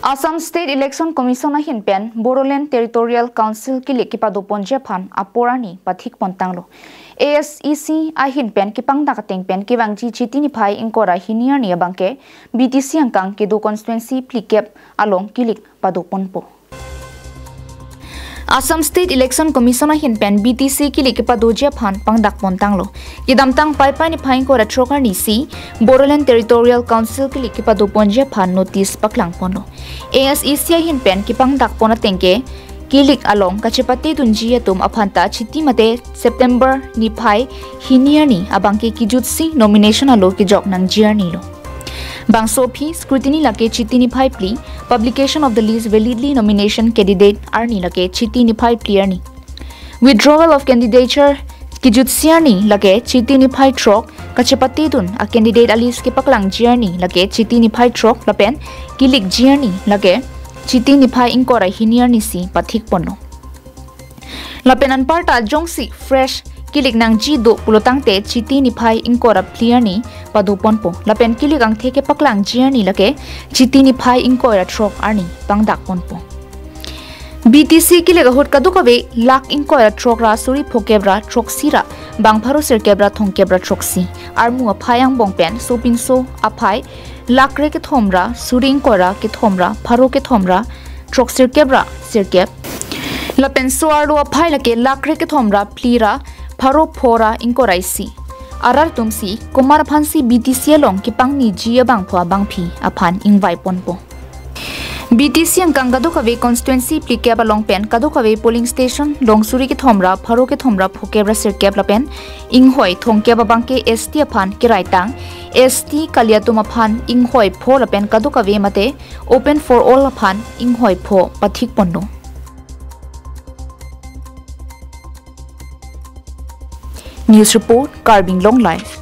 Assam State Election Commission ahin pen Bodoland Territorial Council kelik pado ponje phan aporani pathik pontanglo. ASEC ahin pen kipang dakateng pen kibangji Chiti niphai ingkora hini arni abangke BTC angkang kedo constituency plikep along kelik pado ponpo. Assam State Election Commission ahin pen BTC kelik pado je phan pangdak pontanglo. Kidamtang pai niphai ingkora trokar nisi Bodoland Territorial Council kelik pado ponje phan notice paklang pono. ASEC ahin pen kipang dak pona tengke kelik along kachepati tunji atum aphanta Chiti mate September niphai hini arni abangke kijutsi nomination alo kijok nang journey lo. Bang Sophie scrutiny lake Chiti niphai pli publication of the list validly nomination candidate arni lake Chiti niphai pli arni withdrawal of candidature kijutsi arni lake Chiti niphai trok kachepati tun a candidate alis ke paklang journey lake Chiti niphai trok lapen kilik journey lake Chiti niphai ingkora hini arni si pathik pono lapen an parta jongsi fresh kilik nang ji do pulotang te Chiti niphai ingkora pli arni padu ponpo lapen kilik ang theke paklang journey lake Chiti niphai ingkora trok arni pangdak ponpo BTC kilik hot kadukawe lak ingkora trok ra suri phokebra troksira bangpharo sirkebra thongkebra troksi armu aphayang bongpen sopinso aphai lakre ke thomra suring kora ke thomra pharo ke thomra troksir kebra sirkeb lapen soarlo aphai lake lakre ke thomra plira pharo phora inkoraisi arar tumsi kumar phansi BTC long ki pangni jia bangphwa bangphi aphan ingwai ponpo BTC ang kanggadukawe constituency plikeba long pen kadukawe polling station longsuri ke thomra pharo ke thomra phokebra sirkeb lapen inghoi thongkeba bangke ST aphan kiraitang ST kaliatum aphan inghoi pho lapen kadukawe mate open for all aphan inghoi pho pathik ponno News report Carbing Long Life